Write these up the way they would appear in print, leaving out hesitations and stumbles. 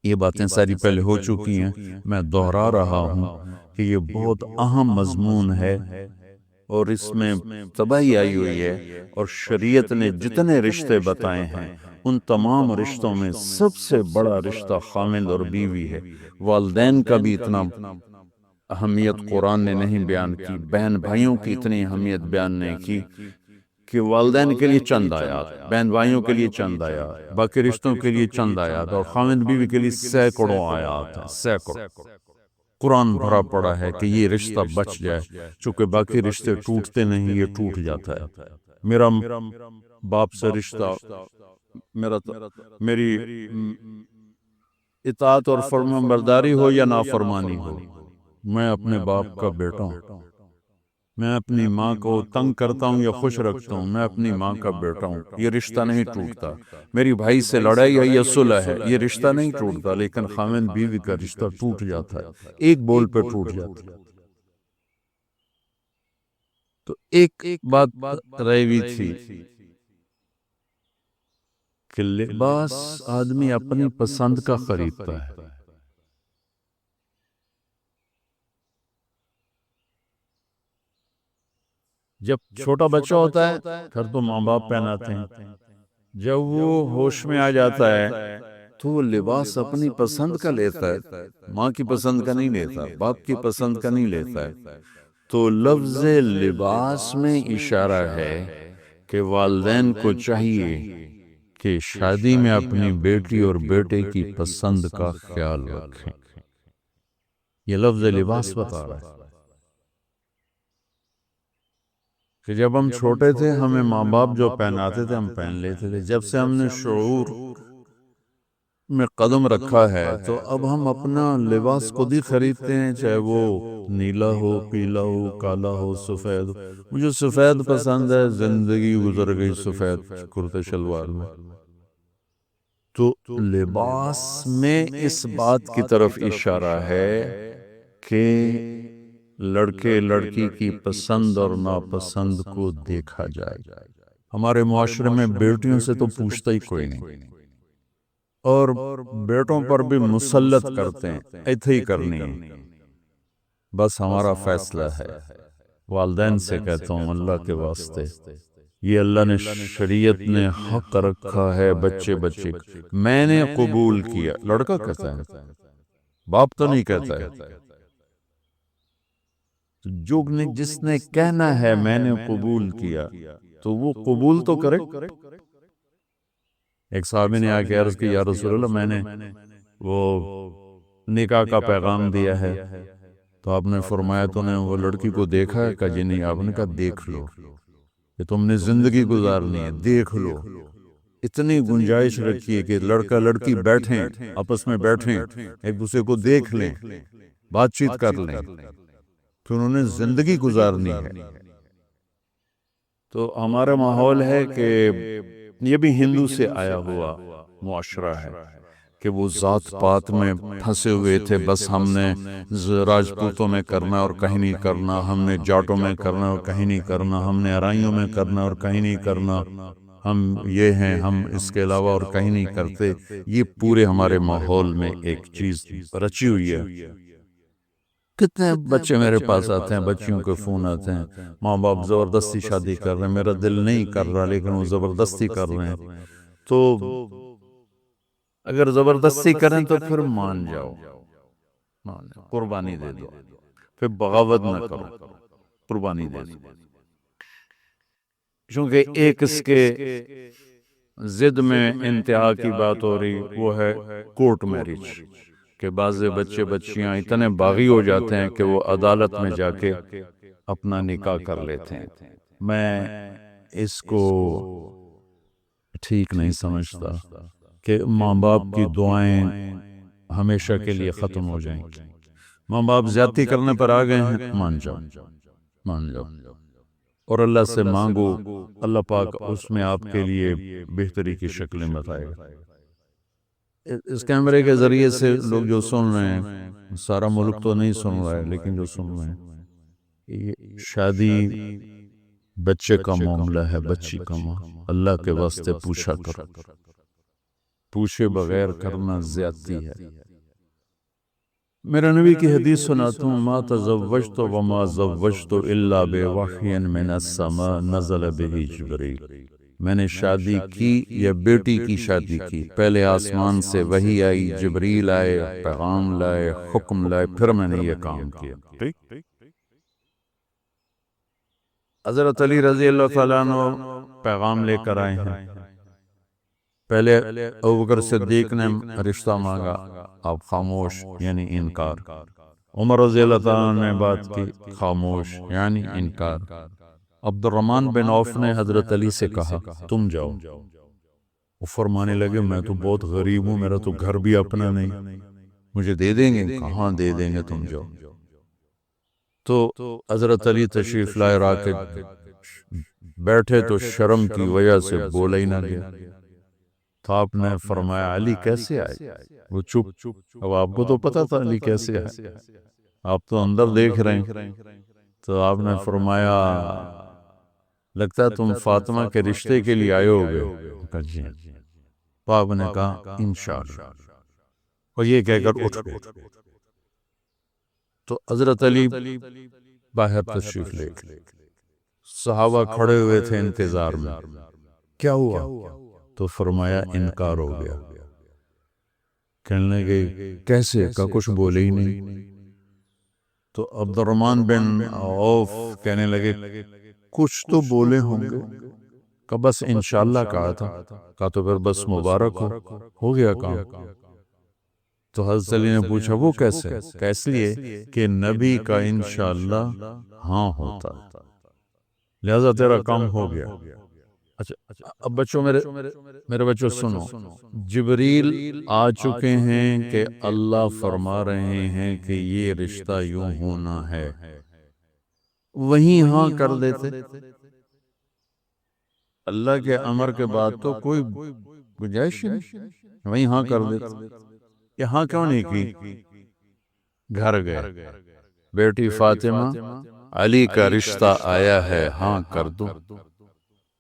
یہ باتیں ساری پہلے ہو چکی ہیں، میں دہرا رہا ہوں کہ یہ بہت اہم مضمون ہے اور اس میں تباہی آئی ہوئی ہے، اور شریعت نے جتنے رشتے بتائے ہیں ان تمام رشتوں میں سب سے بڑا رشتہ خامند اور بیوی ہے۔ والدین کا بھی اتنا اہمیت قرآن نے نہیں بیان کی، بہن بھائیوں کی اتنی اہمیت بیان نہیں کی کہ والدین کے لیے چند آیات، بہن بھائیوں کے لیے چند آیات، باقی رشتوں کے لیے چند آیات، اور خامند بیوی کے لیے سینکڑوں آیات ہیں، سینکڑوں۔ قرآن بھرا پڑا ہے کہ یہ رشتہ بچ جائے، چونکہ باقی رشتے ٹوٹتے نہیں، یہ ٹوٹ جاتا ہے۔ میرا باپ سے رشتہ، میری اطاعت اور فرمان برداری ہو یا نافرمانی ہو، میں اپنے باپ کا بیٹا ہوں۔ میں اپنی ماں کو تنگ کرتا ہوں یا خوش رکھتا ہوں، میں اپنی ماں کا بیٹا ہوں، یہ رشتہ نہیں ٹوٹتا۔ میری بھائی سے لڑائی ہے یا صلح ہے، یہ رشتہ نہیں ٹوٹتا، لیکن خامند بیوی کا رشتہ ٹوٹ جاتا ہے، ایک بول پہ ٹوٹ جاتا ہے۔ تو ایک بات رہ ہوئی تھی کہ لباس آدمی اپنی پسند کا خریدتا ہے۔ جب چھوٹا بچہ ہوتا ہے پھر تو ماں باپ پہناتے ہیں، جب وہ ہوش میں آ جاتا ہے تو وہ لباس اپنی پسند کا لیتا ہے، ماں کی پسند کا نہیں لیتا، باپ کی پسند کا نہیں لیتا ہے۔ تو لفظ لباس میں اشارہ ہے کہ والدین کو چاہیے کہ شادی میں اپنی بیٹی اور بیٹے کی پسند کا خیال رکھیں۔ یہ لفظ لباس بتا رہا ہے کہ جب ہم چھوٹے تھے ہمیں ماں باپ جو پہناتے تھے ہم پہن لیتے تھے، جب سے ہم نے شعور میں قدم رکھا ہے تو اب ہم اپنا لباس خود ہی خریدتے ہیں، چاہے وہ نیلا ہو، پیلا ہو، کالا ہو، سفید ہو۔ مجھے سفید پسند ہے، زندگی گزر گئی سفید کرتے شلوار میں۔ تو لباس میں اس بات کی طرف اشارہ ہے کہ لڑکے لڑکی کی پسند اور ناپسند کو دیکھا جائے۔ ہمارے معاشرے میں بیٹیوں سے تو پوچھتا ہی کوئی نہیں، اور بیٹوں پر بھی مسلط کرتے ہیں، ایتھے ہی کرنی ہے، بس ہمارا فیصلہ ہے۔ والدین سے کہتا ہوں اللہ کے واسطے، یہ اللہ نے شریعت نے حق رکھا ہے بچے بچے کا، میں نے قبول کیا، لڑکا کہتا ہے، باپ تو نہیں کہتا ہے۔ جس نے کہنا ہے میں نے قبول کیا تو وہ قبول تو کرے۔ ایک صحابی نے آ کے عرض کی یا رسول اللہ میں نے وہ نکاح کا پیغام دیا ہے، تو آپ نے فرمایا تو نے وہ لڑکی کو دیکھا ہے؟ کہا جی نہیں۔ آپ نے کہا دیکھ لو، کہ تم نے زندگی گزارنی ہے، دیکھ لو۔ اتنی گنجائش رکھی ہے کہ لڑکا لڑکی بیٹھیں، آپس میں بیٹھیں، ایک دوسرے کو دیکھ لیں، بات چیت کر لیں، پھر انہوں نے زندگی گزارنی ہے۔ تو ہمارا ماحول ہے کہ یہ بھی ہندو سے آیا ہوا معاشرہ ہے کہ وہ ذات پات میں پھنسے ہوئے تھے، بس ہم نے راجپوتوں میں کرنا اور کہیں نہیں کرنا، ہم نے جاٹوں میں کرنا اور کہیں نہیں کرنا، ہم نے ارائیوں میں کرنا اور کہیں نہیں کرنا، ہم یہ ہیں، ہم اس کے علاوہ اور کہیں نہیں کرتے۔ یہ پورے ہمارے ماحول میں ایک چیز رچی ہوئی ہے۔ کتنے بچے میرے پاس آتے ہیں، بچیوں کے فون آتے ہیں، ماں باپ زبردستی شادی کر رہے ہیں، میرا دل نہیں کر رہا لیکن وہ زبردستی کر رہے ہیں۔ تو اگر زبردستی کریں تو پھر مان جاؤ، قربانی دے دو، پھر بغاوت نہ کرو، قربانی دے دو۔ چونکہ ایک اس کے ضد میں انتہا کی بات ہو رہی، وہ ہے کورٹ میرج، کہ بعض بچے بچیاں اتنے باغی ہو جاتے ہیں کہ وہ عدالت میں جا کے اپنا نکاح کر لیتے ہیں۔ میں اس کو ٹھیک نہیں سمجھتا کہ ماں باپ کی دعائیں ہمیشہ کے لیے ختم ہو جائیں۔ ماں باپ زیادتی کرنے پر آ گئے ہیں، مان جاؤ، مان جاؤ، اور اللہ سے مانگو، اللہ پاک اس میں آپ کے لیے بہتری کی شکلیں بتائے گا۔ اس کیمرے کے ذریعے سے لوگ جو سن رہے ہیں، سارا ملک تو نہیں سن رہا ہے لیکن جو سن رہے ہیں، یہ شادی بچے کا معاملہ ہے، بچی کا معاملہ، اللہ کے واسطے پوچھا کرو۔ پوچھے بغیر کرنا زیادتی ہے۔ میرا نبی کی حدیث سناتا ہوں، ما تزوجت وما زوجت الا بوحی من السماء نزل به جبریل۔ میں نے شادی کی یا بیٹی کی شادی کی، پہلے آسمان سے وحی آئی، جبریل آئے، پیغام لائے، حکم لائے، پھر میں نے یہ کام کیا۔ ٹھیک؟ حضرت علی رضی اللہ تعالیٰ عنہ پیغام لے کر آئے ہیں۔ پہلے ابوبکر صدیق نے رشتہ مانگا، آپ خاموش یعنی انکار۔ عمر رضی اللہ تعالیٰ نے بات کی، خاموش یعنی انکار۔ عبد الرحمن بن عوف نے حضرت علی سے کہا تم جاؤ۔ وہ فرمانے لگے میں تو بہت غریب ہوں، میرا تو گھر بھی اپنا نہیں، مجھے دے دیں گے؟ کہاں دے دیں گے، تم جاؤ۔ تو حضرت علی تشریف لائے، راکب بیٹھے تو شرم کی وجہ سے بولا ہی نہ گیا۔ تو آپ نے فرمایا علی کیسے آئے؟ وہ چپ۔ اب آپ کو تو پتا تھا علی کیسے آئے، آپ تو اندر دیکھ رہے ہیں۔ تو آپ نے فرمایا لگتا ہے تم فاطمہ کے رشتے کے لیے آئے ہوگے۔ جی۔ تو آپ نے کہا انشاءاللہ، اور یہ کہہ کر اٹھ گئے۔ تو حضرت علی باہر تشریف لے گئے، صحابہ کھڑے ہوئے تھے انتظار میں، کیا ہوا؟ تو فرمایا انکار ہو گیا۔ کہنے لگے کیسے؟ کا کچھ بولے ہی نہیں۔ تو عبد الرحمن بن عوف کہنے لگے کچھ تو بولے ہوں گے، کہ بس انشاءاللہ کہا تھا، کہا تو پھر بس مبارک ہو گیا کام۔ تو حضرت علی نے پوچھا وہ کیسے؟ کہ اس لیے کہ نبی کا انشاءاللہ ہاں ہوتا ہے، لہذا تیرا کام ہو گیا۔ اچھا اب بچوں، میرے بچوں سنو، جبریل آ چکے ہیں کہ اللہ فرما رہے ہیں کہ یہ رشتہ یوں ہونا ہے، وہیں ہاں کر دیتے۔ اللہ کے امر کے بعد تو کوئی گنجائش نہیں، وہیں ہاں کر دیتے۔ یہ ہاں کیوں نہیں کی؟ گھر گئے، بیٹی فاطمہ علی کا رشتہ آیا ہے، ہاں کر دو۔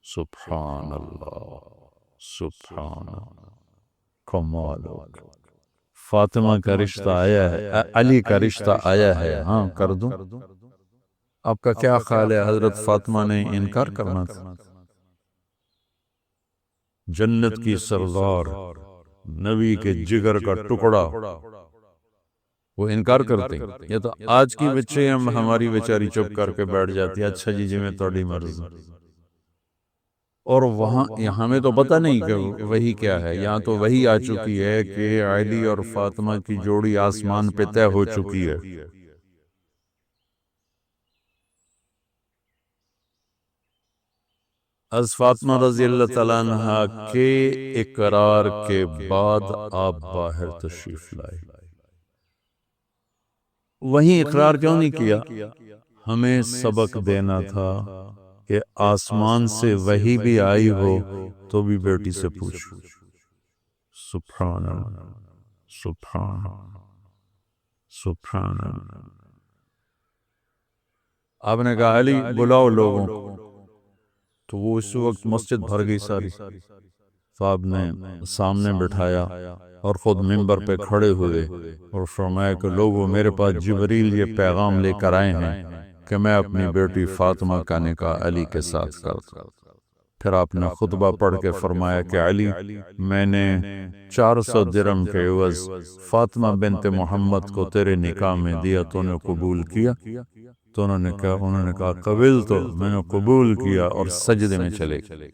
سبحان اللہ، سبحان اللہ، کمال ہو گیا۔ فاطمہ کا رشتہ آیا ہے، علی کا رشتہ آیا ہے، ہاں کر دوں۔ آپ کا کیا خیال ہے حضرت فاطمہ نے انکار کرنا تھا؟ جنت کی سردار، نبی کے جگر کا ٹکڑا، وہ انکار کرتے ہیں؟ یہ تو آج کی بچے ہماری بیچاری چپ کر کے بیٹھ جاتی ہے، اچھا جی میں تھوڑی مرضی۔ اور وہاں ہمیں تو پتہ نہیں کہ وہی کیا ہے، یہاں تو وہی آ چکی ہے کہ علی اور فاطمہ کی جوڑی آسمان پہ طے ہو چکی ہے۔ از فاطمہ رضی اللہ تعالیٰ عنہ کے اقرار کے بعد آپ باہر تشریف لائے۔ وہیں اقرار کیوں نہیں کیا؟ ہمیں سبق دینا تھا کہ آسمان سے وحی بھی آئی ہو تو بھی بیٹی سے پوچھ۔ سبحان اللہ، سبحان اللہ، سبحان اللہ۔ آپ نے کہا علی بلاؤ لوگوں، تو وہ اس وقت مسجد بھر گئی ساری۔ تو آپ نے سامنے بٹھایا اور خود منبر پہ کھڑے ہوئے اور فرمایا کہ لوگوں، میرے پاس جبریل یہ پیغام لے کر آئے ہیں کہ میں اپنی بیٹی فاطمہ کا نکاح علی کے ساتھ کرتا۔ پھر آپ نے خطبہ پڑھ کے فرمایا کہ علی، میں نے 400 درہم کے عوض فاطمہ بنت محمد کو تیرے نکاح میں دیا، تو نے قبول کیا؟ تو انہوں نے کہا قبول، تو میں نے قبول کیا، اور سجدے میں چلے گئے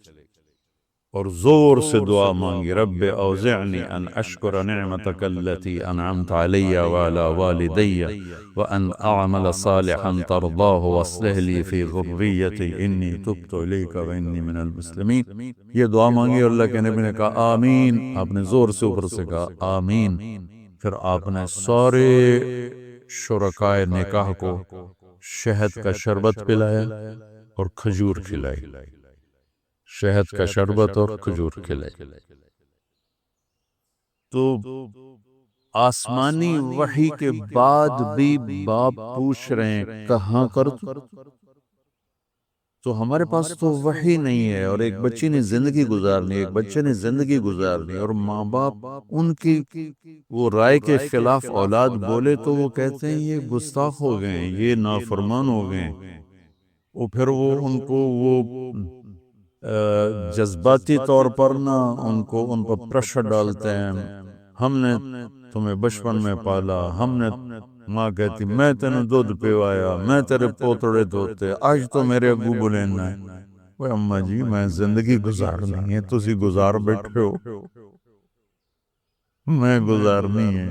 اور زور سے دعا مانگی، رب اوزعنی ان اشکر نعمتک التي انعمت علی وعلی والدی وان اعمل صالحا ترضاه واصلح لی فی ذریتی انی تبت الیک وانی من المسلمین۔ یہ دعا مانگی اور اللہ کے نبی نے کہا آمین۔ آپ نے زور سے اوپر سے کہا آمین۔ پھر آپ نے سارے شرکائے نکاح کو شہد کا شربت پلایا اور کھجور کھلائی، شہد کا شربت اور کھجور کھلائی۔ تو آسمانی وحی کے بعد بھی باپ پوچھ رہے ہیں کہاں کر دوں؟ تو ہمارے پاس تو وحی نہیں ہے، اور ایک بچی نے زندگی گزارنی، ایک بچے نے زندگی گزارنی، اور ماں باپ ان کی وہ رائے کے خلاف اولاد بولے تو وہ کہتے ہیں یہ گستاخ ہو گئے ہیں، یہ نافرمان ہو گئے ہیں، وہ پھر وہ ان کو وہ جذباتی طور پر نہ ان پر پریشر ڈالتے ہیں۔ ہم نے تمہیں بچپن میں پالا، ہم نے، ماں کہتی میں تینوں دودھ پیوایا، میں تیرے پوتڑے دھوتے، آج تو میرے ابو بلینا ہے۔ وہ اماں جی میں زندگی گزارنی ہے، تسی گزار بیٹھے ہو، میں گزارنی ہے۔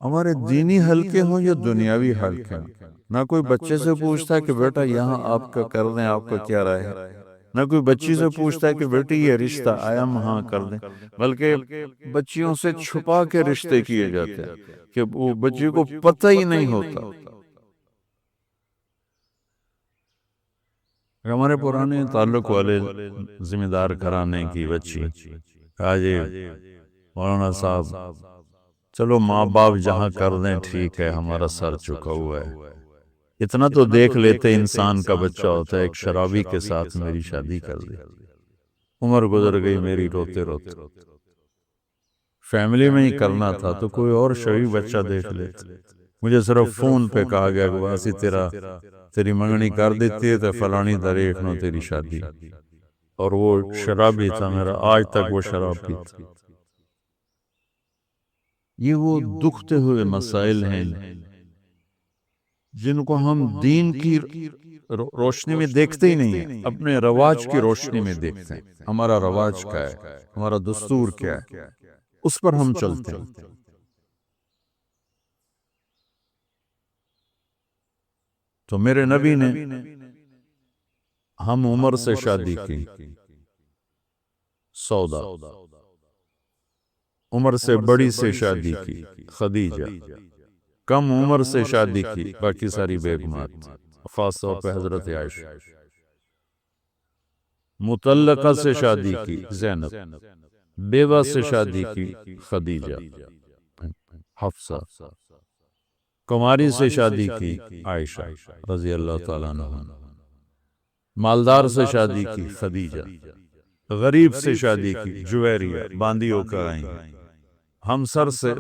ہمارے دینی حلقے ہوں یا دنیاوی حلقے ہوں، نہ کوئی بچے سے پوچھتا ہے کہ بیٹا یہاں آپ کا کر دیں، آپ کا کیا رائے ہے، نہ کوئی بچی سے پوچھتا ہے کہ بیٹی یہ رشتہ آیا ہم ہاں کر دیں، بلکہ بچیوں سے چھپا کے رشتے کیے جاتے ہیں کہ وہ بچی کو پتہ ہی نہیں ہوتا۔ ہمارے پرانے تعلق والے ذمہ دار گھرانے کی بچی کہا جی مولانا صاحب چلو ماں باپ جہاں کر دیں ٹھیک ہے، ہمارا سر چکا ہوا ہے، اتنا تو دیکھ لیتے انسان کا بچہ ہوتا ہے۔ ایک شرابی کے ساتھ میری شادی کر دی، عمر گزر گئی میری روتے روتے، فیملی میں ہی کرنا تھا تو کوئی اور شوی بچہ دیکھ لیتے۔ مجھے صرف فون پہ کہا گیا کہ واسی تیری منگنی کر دیتی ہے تو فلانی تاریخ نو تیری شادی، اور وہ شرابی تھا میرا، آج تک وہ شراب پیتا۔ یہ وہ دکھتے ہوئے مسائل ہیں جن کو ہم دین کی روشنی میں دیکھتے ہی نہیں ہیں، اپنے رواج کی روشنی میں دیکھتے ہیں۔ ہمارا رواج کیا ہے، ہمارا دستور کیا ہے، اس پر ہم چلتے ہیں۔ تو میرے نبی نے ہم عمر سے شادی کی، سودا، عمر سے بڑی سے شادی کی، خدیجہ، کم عمر سے شادی کی، باقی ساری بیگمات، خاص طور پہ حضرت عائشہ، مطلقہ سے شادی کی زینب، بیوہ سے شادی کی خدیجہ، حفصہ، کماری سے شادی کی عائشہ رضی اللہ تعالیٰ عنہ، مالدار سے شادی کی خدیجہ، غریب سے شادی کی جویریہ، باندی ہو کر آئیں، ہمسر سے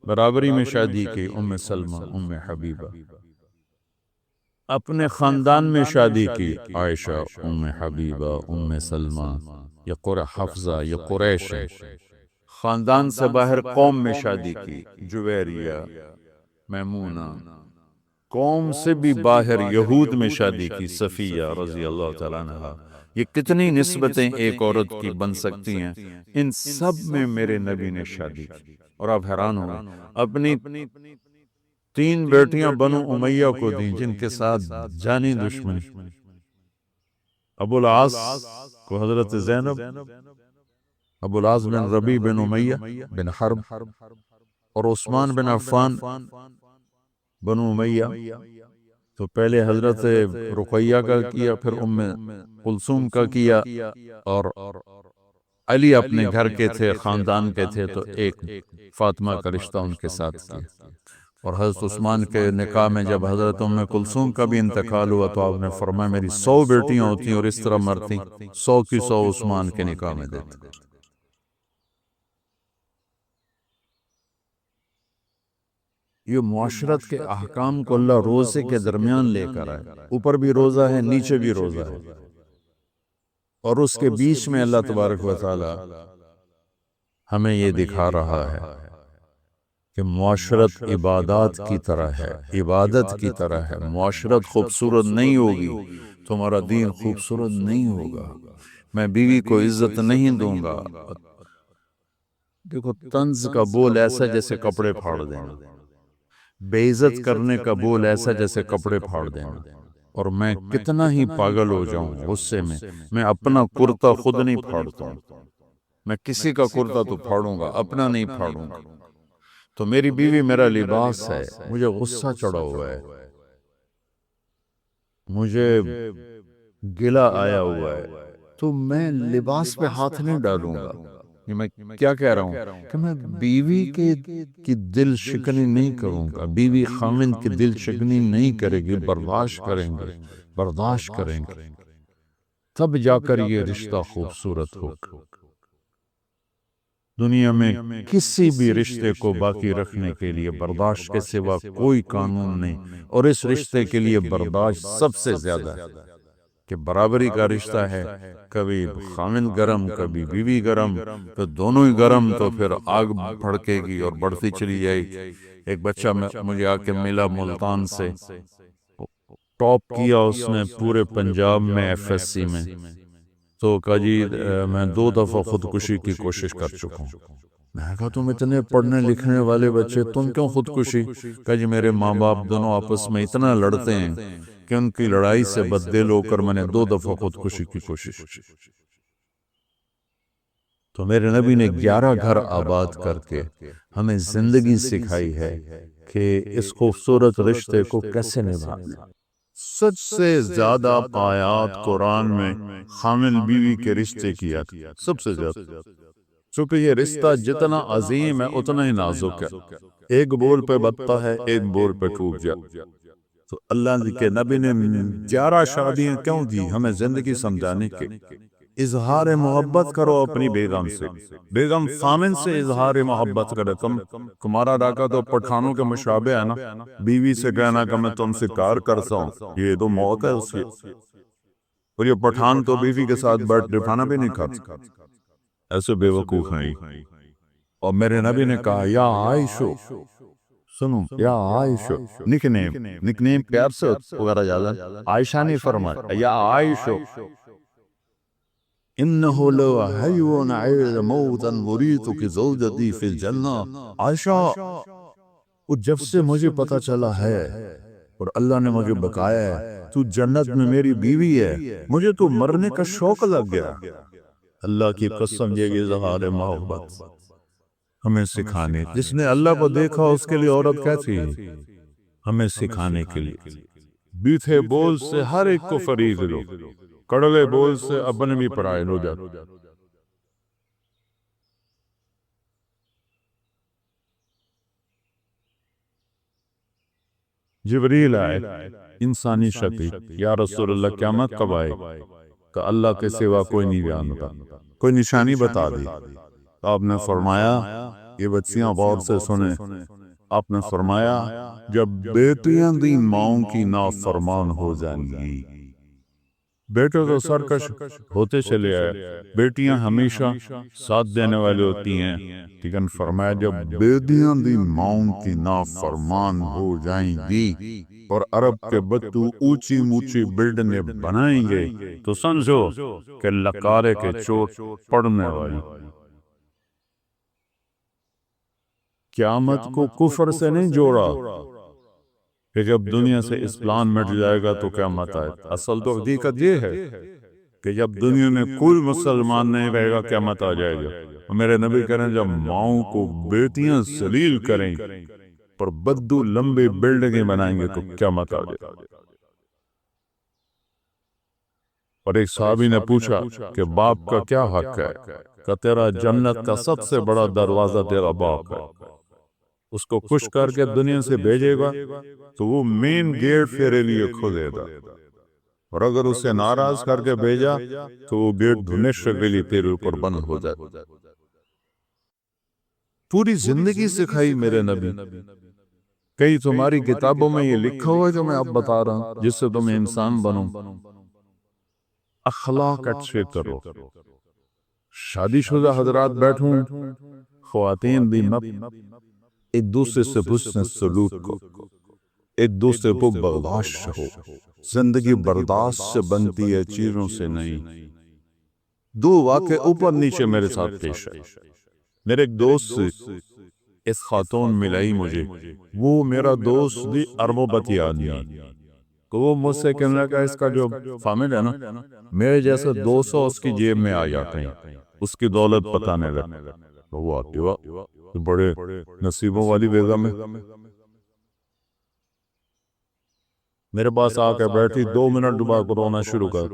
برابری میں شادی کی ام سلمہ، ام حبیبہ، اپنے خاندان میں شادی کی عائشہ، ام حبیبہ، ام سلمہ، یہ حفظہ، یہ قریش ہے۔ خاندان سے باہر قوم میں شادی کی، جویریہ، میمونہ، قوم سے بھی باہر یہود میں شادی کی، صفیہ رضی اللہ تعالیٰ عنہ۔ یہ کتنی نسبتیں ایک عورت کی بن سکتی ہیں، ان سب میں میرے نبی نے شادی کی۔ اور آپ حیران ہوں گے، اپنی 3 بیٹیاں بنو امیہ کو دیں جن کے ساتھ جانی دشمنی، ابو العاص کو حضرت زینب، ابو العاص بن ربیع بن امیہ بن حرب، اور عثمان بن عفان بنو امیہ۔ تو پہلے حضرت رقیہ کا کیا، پھر ام کلثوم کا کیا، اور علی اپنے گھر کے تھے، خاندان کے تھے، تو ایک فاطمہ کا رشتہ ان کے ساتھ کیا۔ اور حضرت عثمان کے نکاح میں جب حضرت ام کلثوم کا بھی انتقال ہوا تو آپ نے فرمایا میری 100 بیٹیاں ہوتی اور اس طرح مرتی، 100 کی 100 عثمان کے نکاح میں دیتے۔ یہ معاشرت کے احکام کو اللہ روزے کے درمیان لے کر آئے، اوپر بھی روزہ ہے، نیچے بھی روزہ ہے، اور اس کے بیچ میں اللہ تبارک و تعالی ہمیں یہ دکھا رہا ہے کہ معاشرت عبادات کی طرح ہے، عبادت کی طرح ہے۔ معاشرت خوبصورت نہیں ہوگی، تمہارا دین خوبصورت نہیں ہوگا، میں بیوی کو عزت نہیں دوں گا۔ دیکھو طنز کا بول ایسا جیسے کپڑے پھاڑ دینا، بے عزت کرنے کا بول ایسا جیسے کپڑے پھاڑ دینا۔ اور میں کتنا ہی پاگل ہو جاؤں غصے میں اپنا کرتا خود نہیں پھاڑتا ہوں، میں کسی کا کرتا تو پھاڑوں گا، اپنا نہیں پھاڑوں گا۔ تو میری بیوی میرا لباس ہے، مجھے غصہ چڑھا ہوا ہے، مجھے گلہ آیا ہوا ہے، تو میں لباس پہ ہاتھ نہیں ڈالوں گا، یہ میں کیا کہہ رہا ہوں کہ میں بیوی کی دل شکنی نہیں کروں گا، بیوی خامن کی دل شکنی نہیں کرے گی، برداشت کریں گے، تب جا کر یہ رشتہ خوبصورت ہوگا۔ دنیا میں کسی بھی رشتے کو باقی رکھنے کے لیے برداشت کے سوا کوئی قانون نہیں، اور اس رشتے کے لیے برداشت سب سے زیادہ ہے کہ برابری کا رشتہ ہے، کبھی خامن گرم کبھی بیوی گرم، تو دونوں ہی گرم تو پھر آگ بھڑکے گی اور بڑھتی چلی جائے گی۔ ایک بچہ مجھے آ کے ملا ملتان سے، ٹاپ کیا اس نے پورے پنجاب میں ایف ایس سی میں، تو کہا جی میں 2 دفعہ خودکشی کی کوشش کر چکا ہوں۔ میں نے کہا تم اتنے پڑھنے لکھنے والے بچے تم کیوں خودکشی؟ کہا جی میرے ماں باپ دونوں آپس میں اتنا لڑتے ہیں کہ ان کی لڑائی سے بددل ہو کر میں نے 2 دفعہ خودکشی کی کوشش کی۔ تو میرے نبی نے 11 گھر آباد کر کے ہمیں زندگی سکھائی ہے کہ اس خوبصورت رشتے کو کیسے نبھانا۔ سب سے زیادہ آیات قرآن میں خامن بیوی کے رشتے کی آتی، سب سے زیادہ، چونکہ یہ رشتہ جتنا عظیم ہے اتنا ہی نازک ہے، ایک بول پہ بتتا ہے ایک بول پہ ٹوٹ جاتا۔ تو اللہ کے نبی نے 11 شادیاں کیوں دی؟ ہمیں زندگی سمجھانے کے۔ اظہار محبت کرو اپنی بیگم سے، بیگم خامن سے اظہار محبت کرے۔ تمہارا ڈاکہ تو پٹھانوں کے مشابہ ہے نا، بیوی سے کہنا کہ میں تم سے کار کرتا ہوں، یہ تو موت ہے اس کی، اور یہ پٹھان تو بیوی کے ساتھ بیٹھ کھانا بھی نہیں کھاتا، ایسے بے وقوف ہیں۔ اور میرے نبی نے کہا یا عائشو، سنو یا عائشو، نک نیم پیار سے وغیرہ زیادہ، عائشہ نہیں فرمایا یا عائشو، انہو لو حیون عید موتا مریتک زوجتی فی الجنہ۔ عائشہ وہ جب سے مجھے پتا چلا ہے اور اللہ نے مجھے بتایا ہے تو جنت میں میری بیوی ہے، مجھے تو مرنے کا شوق لگ گیا۔ اللہ کی قسم یہ اظہار محبت ہمیں سکھانے، جس نے اللہ کو دیکھا اس کے لیے عورت کیا تھی؟ ہمیں سکھانے کے لیے۔ بیٹھے بول سے ہر ایک کو فریض لو، کڑوے بول سے اپنے بھی پرائے ہو جاتے۔ جبریل آئے انسانی شکل، یا رسول اللہ قیامت کب آئے؟ کہ اللہ کے سوا کوئی نہیں جانتا، کوئی نشانی بتا دی۔ آپ نے فرمایا، یہ بچیاں غور سے سنیں، آپ نے فرمایا جب بیٹیاں دی ماؤں کی نافرمان ہو جائیں گی، بیٹے تو سرکش ہوتے چلے آئے، بیٹیاں ہمیشہ ساتھ دینے والی ہوتی ہیں، لیکن فرمایا جب بیٹیاں دی ماؤں کی نافرمان ہو جائیں گی اور عرب کے بچوں اونچی اونچی بلڈنگیں بنائیں گے تو سمجھو کہ لکارے کے چوٹ پڑنے والی۔ قیامت کو کفر سے نہیں جوڑا کہ جب دنیا سے اسلام مٹ جائے گا تو قیامت آئے، اصل تو حقیقت یہ ہے کہ جب دنیا میں کوئی مسلمان نہیں رہے گا قیامت آ جائے گا۔ میرے نبی کہہ رہے ہیں جب ماؤں کو بیٹیاں ذلیل کریں پر بدو لمبی بلڈنگیں بنائیں گے تو قیامت آ جائے گا۔ اور ایک صحابی نے پوچھا کہ باپ کا کیا حق ہے؟ کہ تیرا جنت کا سب سے بڑا دروازہ تیرا باپ ہے، اس کو خوش کر کے دنیا سے بھیجے گا تو وہ مین گیٹ تیرے لیے کھولے گا، اور اگر اسے ناراض کر کے بھیجا تو وہ گیٹ ہمیشہ کے لیے تیرے اوپر بند ہو جائے۔ پوری زندگی سکھائی میرے نبی۔ کئی تمہاری کتابوں میں یہ لکھا ہوا ہے جو میں اب بتا رہا ہوں، جس سے تم انسان بنو۔ اخلاق اچھے کرو۔ شادی شدہ حضرات بیٹھوں، خواتین بھی ایک دوسرے سے حسن سلوک کو، ایک دوسرے کو برداشت ہو۔ زندگی برداشت سے بنتی ہے، چیزوں سے نہیں۔ 2 واقعے اوپر نیچے میرے ساتھ پیش ہے۔ میرے ایک دوست اس خاتون ملائی مجھے، وہ میرا دوست بھی اربوں بتی آدمی ہے، تو وہ مجھ سے کہنے لگا اس کا جو فامل ہے نا، میرے جیسے 200 اس کی جیب میں آ جاتے ہیں، اس کی دولت پتہ نہیں لگتا۔ وہ آتی ہوا بڑے نصیبوں والی بیگم ہے، میرے پاس آ کے بیٹھی، 2 منٹ ڈبا کو رونا شروع کر۔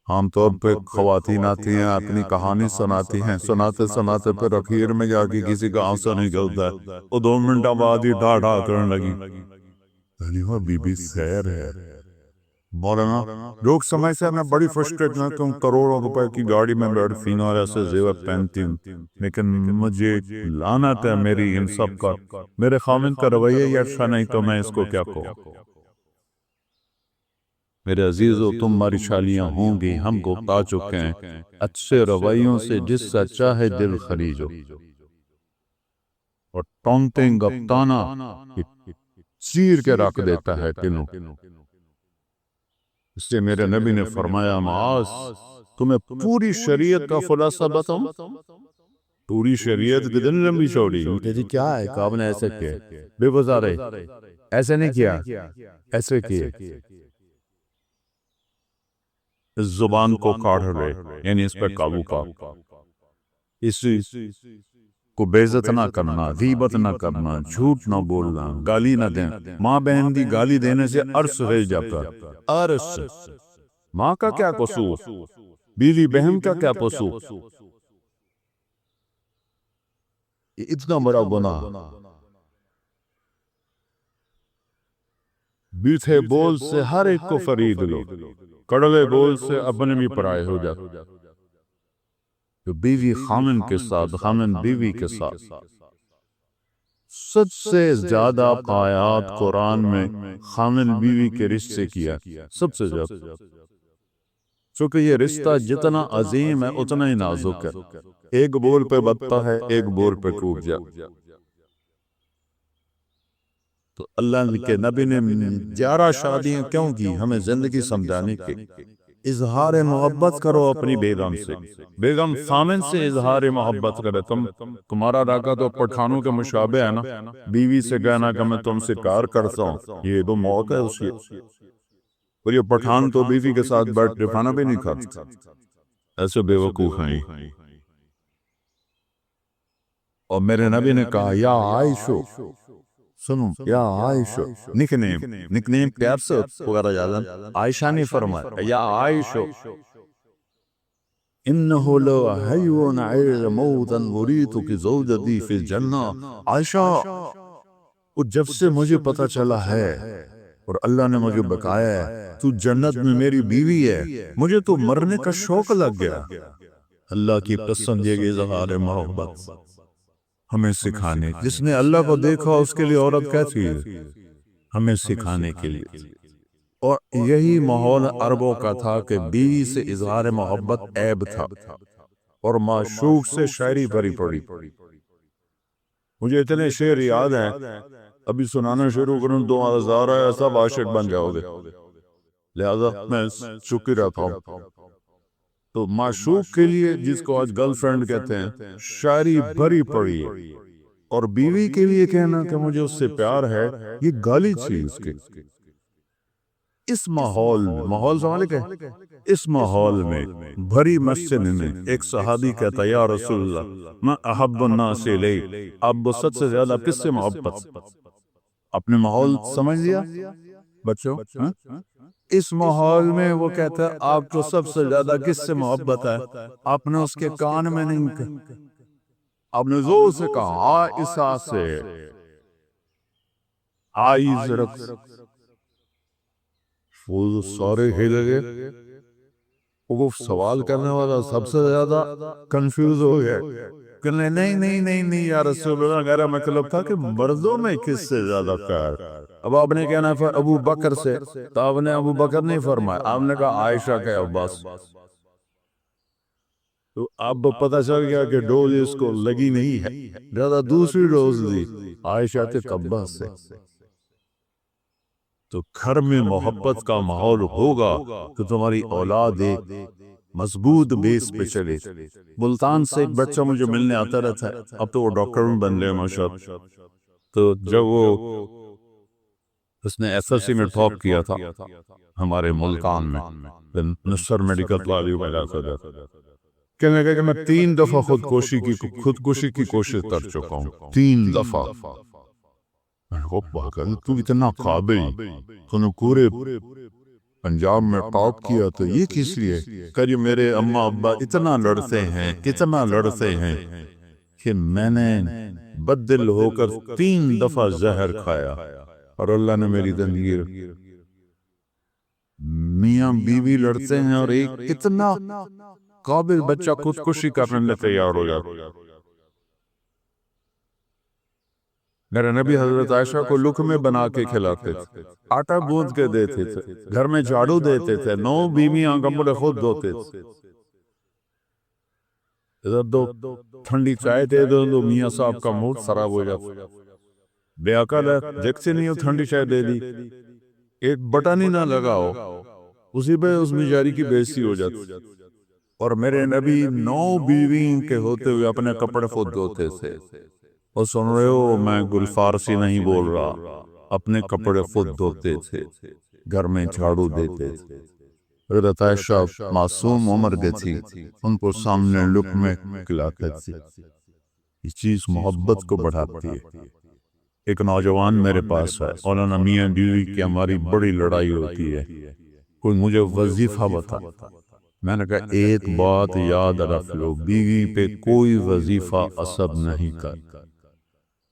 عام طور پہ خواتین آتی ہیں اپنی کہانی سناتی ہیں، سناتے سناتے پھر اخیر میں جا کے کسی کا آنسو نکلتا ہے، وہ 2 منٹ بعد ہی ڈھا ڈھا کرنے لگی، وہ بی بی خیر ہے مولانا۔ لوگ سمجھتے ہیں میں بڑی فرسٹریٹ نہ کہ کروڑوں روپے کی گاڑی میں بیٹھتی ہوں اور ایسے زیور پہنتی ہوں، لیکن مجھے لعنت ہے میری ان سب کا، میرے خامن کا رویہ یہ اچھا نہیں تو میں اس کو کیا کہوں۔ میرے عزیزو، تمہاری شالیاں ہوں گی، ہم کو بتا چکے ہیں، اچھے رویوں سے جس سے چاہے دل خریجو، اور ٹونٹیں گپتانا چیر کے رکھ دیتا ہے دلوں۔ اس سے میرے نبی نے فرمایا، معاذ تمہیں پوری شریعت کا خلاصہ بتاؤں؟ پوری شریعت کی دن لمبی چوڑی؟ جی کیا ہے کہ آپ نے ایسے کیا؟ بے گزارے ایسے نہیں کیا، ایسے کیے۔ اس زبان کو کاڑھ لے، یعنی اس پہ قابو پا، اسی کو بے عزت نہ کرنا، غیبت نہ کرنا، جھوٹ نہ بولنا، گالی نہ دیں۔ ماں بہن دی گالی دینے سے عرش رہ جاتا، عرش۔ ماں کا کیا قصور، بیوی بہن کا کیا قصور؟ یہ اتنا بڑا گناہ۔ بیٹھے بول سے ہر ایک کو فرید لو، کڑوے بول سے اپنے بھی پرائے ہو جاتے۔ تو بیوی خامن کے ساتھ، خامن بیوی کے ساتھ، سب سے زیادہ آیات قرآن میں خامن بیوی کے رشتے کیا، سب سے زیادہ، چونکہ یہ رشتہ جتنا عظیم ہے اتنا ہی نازک ہے، ایک بول پہ بتتا ہے، ایک بول پہ ٹوٹ جاتا۔ تو اللہ کے نبی نے 11 شادیاں کیوں کی؟ ہمیں زندگی سمجھانے کی۔ اظہار محبت کرو اپنی بیگم سے، بیگم خامن سے اظہار محبت کرے۔ تمہارا راکہ تو پٹھانوں کے مشابہ ہے نا، بیوی سے کہنا کہ میں تم سے پیار کرتا ہوں، یہ تو موت ہے اس کی۔ اور یہ پٹھان تو بیوی کے ساتھ بیٹھ کے کھانا بھی نہیں کھاتا، ایسے بے وقوف ہیں۔ اور میرے نبی نے کہا، یا عائشو، سنو، یا عائشہ، نکنیم پیار سے پکارا جاتا، عائشہ نے فرمایا، یا عائشہ انہو لو حیون عیر موتا وریتو کی زوجتی فی الجنہ۔ عائشہ، جب سے مجھے پتا چلا ہے اور اللہ نے مجھے بتایا ہے تو جنت میں میری بیوی ہے، مجھے تو مرنے کا شوق لگ گیا۔ اللہ کی پسند یہ اظہار محبت ہمیں سکھانے، جس نے اللہ کو دیکھا اس کے لیے عورت کیسی ہے، ہمیں سکھانے کے لیے۔ اور یہی ماحول عربوں کا تھا کہ بیوی سے اظہار محبت عیب تھا، اور معشوق سے شاعری بھری پڑی۔ مجھے اتنے شعر یاد ہیں، ابھی سنانا شروع کروں 2000 ہے، سب عاشق بن جاؤ گے، لہذا میں چکی رہتا ہوں۔ تو معشوق کے لیے، جس کو آج گرل فرینڈ کہتے ہیں، شاعری بھری پڑی ہے، اور بیوی کے لیے کہنا کہ مجھے اس سے پیار ہے، یہ گالی تھی اس کی۔ اس ماحول میں، ماحول سوال ہے، اس ماحول میں بھری مسجد میں ایک صحابی کہتا، یا رسول اللہ میں احب الناس الیک، آپ وسط سے زیادہ کس سے محبت؟ اپنے ماحول سمجھ لیا بچوں؟ اس ماحول میں وہ کہتا ہے آپ کو سب سے زیادہ کس سے محبت ہے؟ آپ نے اس کے کان میں نہیں کہا، آپ نے زور سے کہا، عائشہ سے، عائشہ۔ وہ سارے ہل گئے، وہ سوال کرنے والا سب سے زیادہ کنفیوز ہو گیا کہ نہیں نہیں نہیں نہیں یا رسول اللہ، میرا مطلب تھا کہ مردوں میں کس سے زیادہ پیار۔ اب آپ نے کہنا ہے ابو بکر سے، تو آپ نے ابو بکر نہیں فرمایا، آپ نے کہا عائشہ کے عباس۔ تو اب پتہ چل گیا کہ ڈوز اس کو لگی نہیں ہے، زیادہ دوسری ڈوز دی عائشہ کے عباس سے۔ تو گھر میں محبت کا ماحول ہوگا تو تمہاری اولاد ایک مضبوط بیس پہ چلے۔ ملتان سے ایک بچہ مجھے ملنے آتا رہتا ہے، اب تو وہ ڈاکٹر میں بن لے ماشاءاللہ۔ تو جب وہ اس نے ایس ایس سی میں ٹاپ کیا تھا ہمارے ملتان میں، نصر میڈیکل کالج میں جاتا تھا، کہنے لگا کہ میں 3 دفعہ خودکشی کی کوشش کر چکا ہوں، 3 دفعہ۔ تو اتنا قابل، تو نے پورے پنجاب میں ٹاپ کیا تو یہ کس لیے کہ یہ میرے اماں ابا اتنا لڑتے ہیں کہ میں نے بددل ہو کر 3 دفعہ زہر کھایا اور اللہ نے میری تنگیر میاں بیوی لڑتے ہیں اور ایک اتنا قابل بچہ خودکشی کرنے میں تیار ہو جاتا. میرے نبی حضرت عائشہ کو لقمے بنا کے کھلاتے تھے، آٹا گوندھ کے دیتے تھے، گھر میں جھاڑو دیتے تھے، 9 بیویاں کپڑے خود دھوتے تھے. ادھر دو ٹھنڈی چائے دے دو تو میاں صاحب کا موڈ خراب ہو جاتا. بے عقل ہے، دیکھتے نہیں ہو ٹھنڈی چائے دے دی، ایک بٹن ہی نہ لگاؤ، اسی پہ اس بیچاری کی بے عزتی ہو جاتی. اور میرے نبی 9 بیوی کے ہوتے ہوئے اپنے کپڑے خود دھوتے تھے. اور سن رہے ہو، میں گل فارسی نہیں بول رہا، اپنے کپڑے خود دھوتے تھے، گھر میں جھاڑو دیتے تھے. حضرت عائشہ معصوم عمر کے تھی، ان کو سامنے لقمے کھلاتے تھے. یہ چیز محبت کو بڑھاتی ہے. ایک نوجوان میرے پاس ہے، مولانا میاں بیوی کی ہماری بڑی لڑائی ہوتی ہے، کوئی مجھے وظیفہ بتا. میں نے کہا ایک بات یاد رکھ لو، بیوی پہ کوئی وظیفہ اثر نہیں کرتا،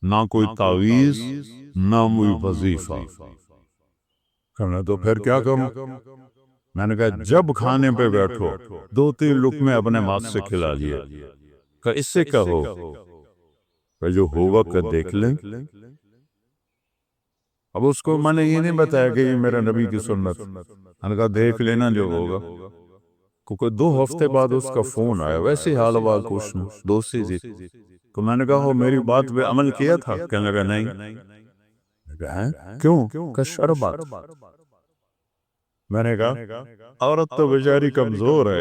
نہ کوئی تعویذ نہ کوئی وظیفہ. کہنا تو پھر کیا کروں؟ میں نے کہا جب کھانے پہ بیٹھو 2-3 لقمے اپنے ہاتھ سے کھلا لیے، کہ اس سے کیا ہو، کہ جو ہوگا کہ دیکھ لیں. اب اس کو میں نے یہ نہیں بتایا کہ یہ میرا نبی کی سنت، میں نے کہا دیکھ لینا جو ہوگا. کیونکہ 2 ہفتے بعد اس کا فون آیا، ویسے حال وال پوچھنا، دوستی تھی. تو میں نے کہا وہ میری بات پہ عمل کیا تھا؟ کہنے لگا نہیں. کیوں؟ کہ شربات. میں نے کہا عورت تو بیچاری کمزور ہے،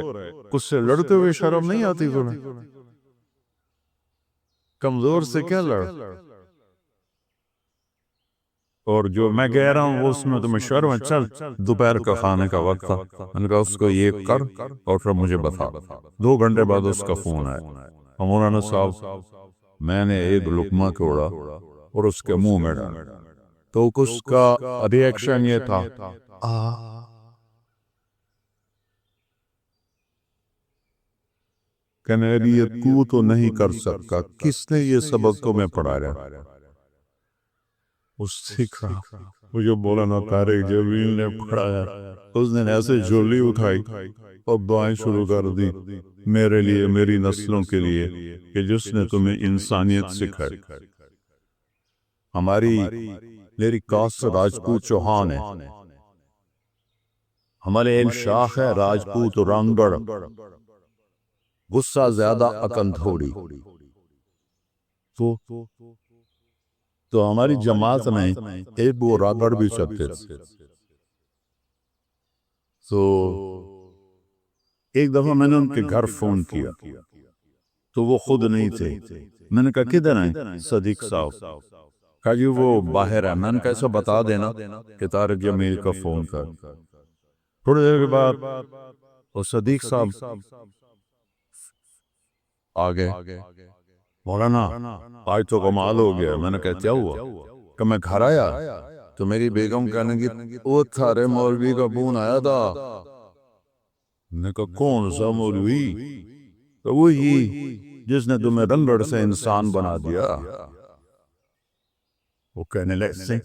اس سے لڑتے ہوئے شرم نہیں آتی تمہیں؟ کمزور سے کیا لڑ؟ اور جو میں کہہ رہا ہوں اس میں تمہیں شرم ہے؟ چل دوپہر کا کھانے کا وقت تھا، میں نے کہا اس کو یہ کر اور پھر مجھے بتا. 2 گھنٹے بعد اس کا فون آیا، مولانا صاحب میں نے ایک لقمہ توڑا اور اس کے منہ میں ڈالا. تو اس کا ری ایکشن یہ تھا، کہنے لگی یہ تو تو نہیں کر سکتا، کس نے یہ سبق تمہیں پڑھایا؟ اس سکھ رہا مجھے مولانا طارق جمیل نے پڑھایا. اس نے ایسے جھولی اٹھائی اور دعائیں شروع کر دی میرے لیے، میری نسلوں کے لیے، کہ جس نے تمہیں انسانیت سکھائی. میری کاسٹ راجپوت چوہان ہے، ہمارے ایل شاخ ہے راجپوت رنگڑ. غصہ زیادہ عقل تھوڑی. تو ہماری جماعت میں ایک وہ راگڑ بھی چلتے تھے. تو ایک دفعہ میں نے ان کے گھر فون کیا تو وہ خود نہیں تھے. میں نے کہا کدھر ہیں صدیق صاحب؟ کہا جی وہ باہر ہے. میں نے کہا ایسا بتا دینا کہ طارق جمیل کا فون کر. تھوڑی دیر کے بعد وہ صدیق صاحب آگے، مولانا آج تو کمال ہو گیا. میں نے کہا کیا ہوا؟ کہ میں گھر آیا تو میری بیگم کہنے کی وہ تھارے مولوی کا فون آیا تھا. میں نے کہا کون سا مولوی؟ تو وہی جس نے تمہیں رنگڑ سے انسان بنا دیا. وہ کہنے لگے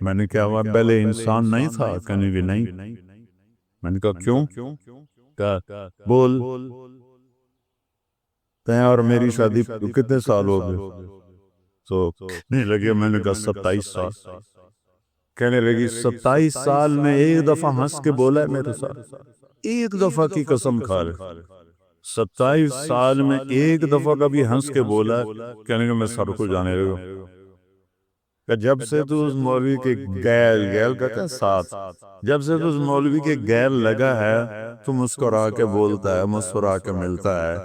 میں نے کہا وہ پہلے انسان نہیں تھا؟ کہنے بھی نہیں. میں نے کہا کیوں؟ کہا بول تیں اور میری شادی کتنے سال ہو گئے؟ تو نہیں لگے. میں نے کہا 27 سال. کہنے لگی 27 سال میں ایک دفعہ ہنس کے بولا ہے میرے ساتھ؟ ایک دفعہ کی قسم کھا رہے. 27 سال میں ایک دفعہ کبھی ہنس کے بولا ہے؟ کہنے کہ میں سر کو جانے لگا کہ جب سے تو اس مولوی کے گیل کہتے ہیں ساتھ، جب سے تو اس مولوی کے گیل لگا ہے تو مسکرا کے بولتا ہے، مسکرا کے ملتا ہے.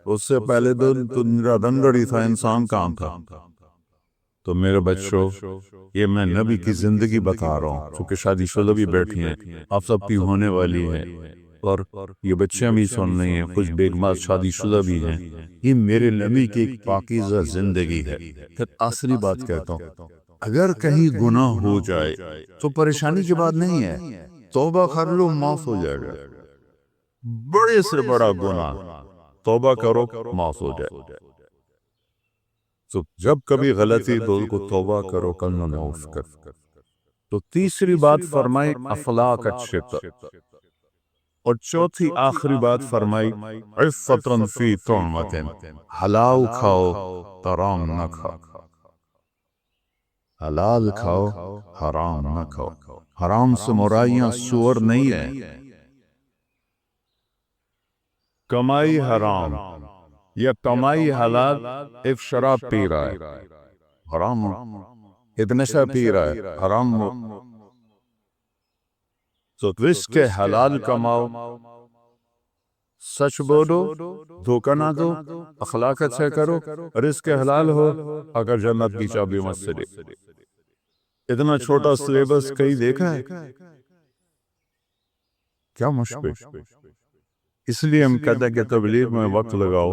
اس سے پہلے تو رنگڑی تھا، انسان کام تھا. تو میرے بچوں یہ میں نبی کی زندگی بتا رہا ہوں، چونکہ شادی شدہ بھی بیٹھی ہیں، آپ سب کی ہونے والی ہیں، اور یہ بچیاں بھی سن رہی ہیں، کچھ بیگمات شادی شدہ بھی ہیں. یہ میرے نبی کی ایک پاکیزہ زندگی ہے. پھر آخری بات کہتا ہوں، اگر کہیں گناہ ہو جائے تو پریشانی کی بات نہیں ہے، توبہ کر لو معاف ہو جائے گا، بڑے سے بڑا گناہ توبہ کرو معاف ہو جائے۔ تو جب کبھی غلطی تو اس کو توبہ کرو، کرنا معاف کر۔ تو تیسری بات فرمائی اخلاق اچھے کر، اور چوتھی آخری بات فرمائی عفتاً فی طعمتن، حلال کھاؤ حرام نہ کھاؤ، حلال کھاؤ حرام نہ کھاؤ۔ حرام سے مرائیاں سور نہیں ہے، کمائی حرام یا کمائی حلال۔ ایک شراب پی رہا ہے حرام، ایک نشہ پی رہا ہے حرام۔ تو رزق حلال کماؤ، سچ بولو، دھوکہ نہ دو، اخلاق اچھا کرو، رزق حلال ہو، اگر جنت کی چابی مت سے دے۔ اتنا چھوٹا سلیبس کہیں دیکھا ہے؟ کیا مشکل۔ اس لیے ہم کہتے ہیں کہ تبلیغ میں وقت لگاؤ،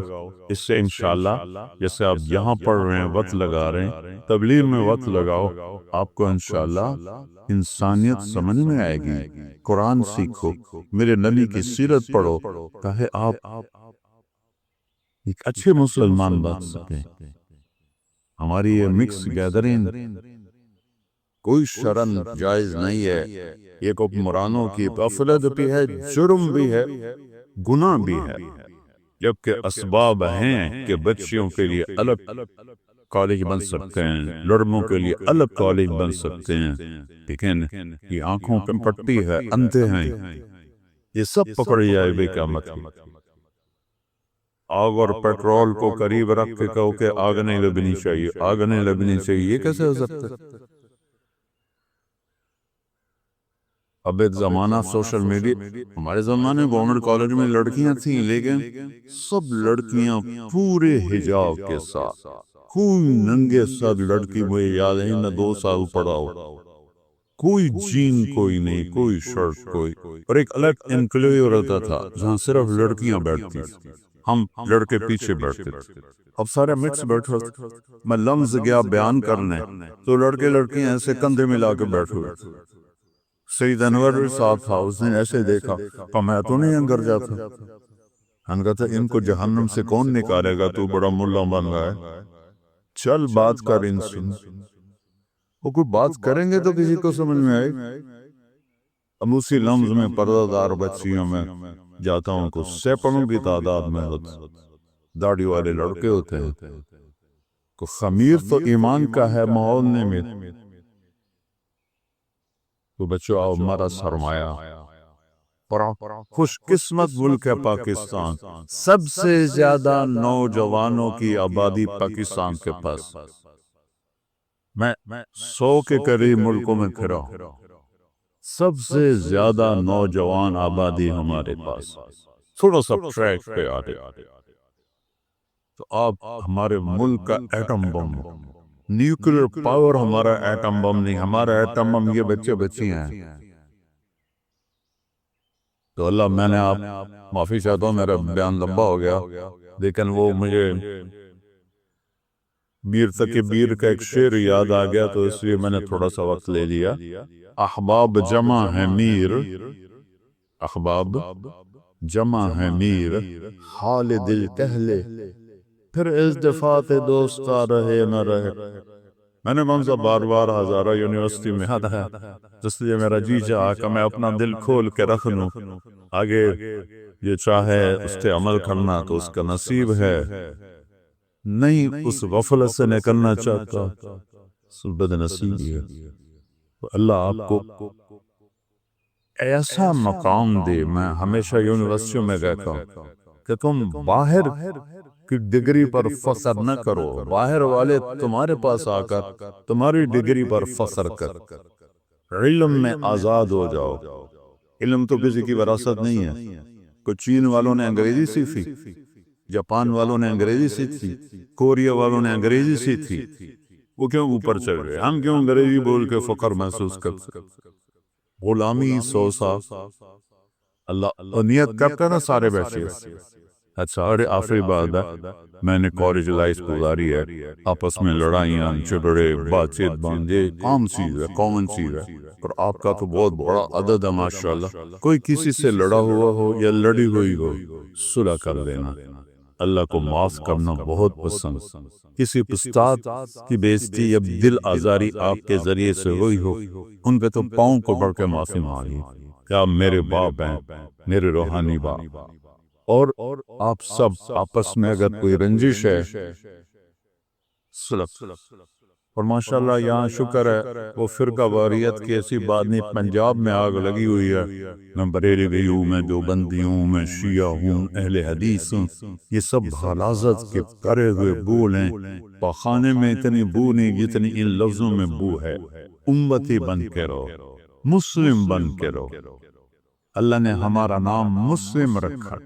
اس سے انشاءاللہ جیسے آپ یہاں پڑھ رہے ہیں وقت لگا رہے ہیں، تبلیغ میں وقت لگاؤ، آپ کو انشاءاللہ انسانیت سمجھ میں آئے گی۔ قرآن سیکھو، میرے نبی کی سیرت پڑھو، تاکہ آپ ایک اچھے مسلمان بن سکیں۔ ہماری یہ مکس گیدرنگ کوئی شرن جائز نہیں ہے، یہ حکمرانوں کی غفلت بھی ہے، جرم بھی ہے، گناہ بھی ہے، جبکہ اسباب ہیں کہ بچیوں کے لیے الگ کالج بن سکتے ہیں، لڑکوں کے لیے الگ کالج بن سکتے ہیں، لیکن یہ آنکھوں پہ پٹی ہے، اندھے ہیں، یہ سب پکڑ جائے بے قیامت کی۔ آگ اور پیٹرول کو قریب رکھ کے کہو کہ آگ نہیں لگنی چاہیے، آگ نہیں لگنی چاہیے، یہ کیسے ہو سکتا ہے؟ اب ایک زمانہ سوشل میڈیا، ہمارے زمانے گورنمنٹ کالج میں لڑکیاں تھیں، لیکن سب لڑکیاں پورے حجاب کے ساتھ، کوئی ننگے سر لڑکی، مجھے یاد ہے نہ 2 سال پڑا ہو، کوئی جین کوئی نہیں، کوئی شرٹ کوئی، اور ایک الگ انکلیو رہتا تھا جہاں صرف لڑکیاں بیٹھتی تھیں، ہم لڑکے پیچھے بیٹھتے تھے۔ اب سارے مکس بیٹھے، میں لمز گیا بیان کرنے تو لڑکے لڑکیاں ایسے کندھے ملا کے بیٹھے ہوئے۔ سید انور صاحب تھا، اس نے ایسے دیکھا کہ میں تو نہیں اندر جاتا۔ ہم کہتا ان کو جہنم سے کون نکالے گا، تو بڑا ملا بن رہا ہے، چل بات کر ان سے۔ وہ کوئی بات کریں گے تو کسی کو سمجھ میں آئے۔ اب اسی لمز میں پردہ دار بچیوں میں جاتا ہوں کو سینکڑوں کی تعداد میں داڑھی والے لڑکے ہوتے ہیں۔ کو خمیر تو ایمان کا ہے ماحول میں، تو بچوں آؤ ہمارا سرمایہ، خوش قسمت ملک ہے پاکستان، سب سے زیادہ نوجوانوں کی آبادی پاکستان کے پاس، میں 100 کے قریب ملکوں میں پھرا ہوں، سب سے زیادہ نوجوان آبادی ہمارے پاس۔ تھوڑا سا ٹریک پہ آتے تو آپ ہمارے ملک کا ایٹم بم، نیوکلیر پاور ہمارا ایٹم بم نہیں، ہمارا ایٹم بم یہ بچے بچیاں ہیں۔ تو اللہ، میں نے آپ معافی چاہتا ہوں، میرا بیان لمبا ہو گیا، لیکن وہ مجھے میر تقی بیر کا ایک شعر یاد آ گیا، تو اس لیے میں نے تھوڑا سا وقت لے لیا۔ احباب جمع ہے میر، احباب جمع ہے میر، حال دل کہہ لے، پھر ازدفاع دوستا رہے نہ رہے۔ میں نے منظر بار بار ہزارہ یونیورسٹی میں آتا ہے، جس لیے میرا جی چاہا کہ میں اپنا دل کھول کے رکھ لوں، آگے یہ چاہے اس پہ عمل کرنا تو اس کا نصیب ہے، نہیں اس غفلت سے نکلنا چاہتا بد نصیبی ہے۔ تو اللہ آپ کو ایسا مقام دے۔ میں ہمیشہ یونیورسٹیوں میں کہتا ہوں کہ تم باہر کی ڈگری پر فخر نہ کرو، باہر والے تمہارے پاس آ کر تمہاری ڈگری پر فخر کر، علم میں آزاد ہو جاؤ۔ علم تو کسی کی وراثت نہیں ہے، کوئی چین والوں نے انگریزی سیکھی، جاپان والوں نے انگریزی سیکھی، کوریا والوں نے انگریزی سیکھی، وہ کیوں اوپر چل گئے؟ ہم کیوں انگریزی بول کے فخر محسوس کرتے؟ غلامی 100 سال اللہ نیت کرتا نا سارے بیٹھے، اچھا اور آخری بات ہے، میں نے کالج لائف گزاری ہے، آپس میں لڑائیاں جھگڑے بات چیت بند، یہ عام چیز ہے، کامن چیز ہے، اور آپ کا تو بہت بڑا عدد ہے ماشاءاللہ۔ کوئی کسی سے لڑا ہوا ہو یا لڑی ہوئی ہو، صلح کر دینا۔ اللہ کو معاف کرنا بہت پسند۔ کسی استاد کی بےعزتی یا دل آزاری آپ کے ذریعے سے ہوئی ہو، ان پہ تو پاؤں کو پڑھ کے معافی مانگی، کیا میرے باپ ہیں، میرے روحانی باپ۔ اور آپ سب آپس میں اگر کوئی رنجش ہے، صلح۔ اور ماشاءاللہ یہاں شکر ہے وہ فرقہ واریت کی ایسی بات نہیں، پنجاب میں آگ لگی ہوئی ہے، میں بریلوی بھی ہوں، میں دیوبندی ہوں، میں شیعہ ہوں، اہل حدیث ہوں، یہ سب غلاظت کے کرے ہوئے بول ہیں۔ پخانے میں اتنی بو نہیں جتنی ان لفظوں میں بو ہے۔ امتی بن کے رہو، مسلم بن کے رہو، اللہ نے ہمارا نام مسلم رکھا۔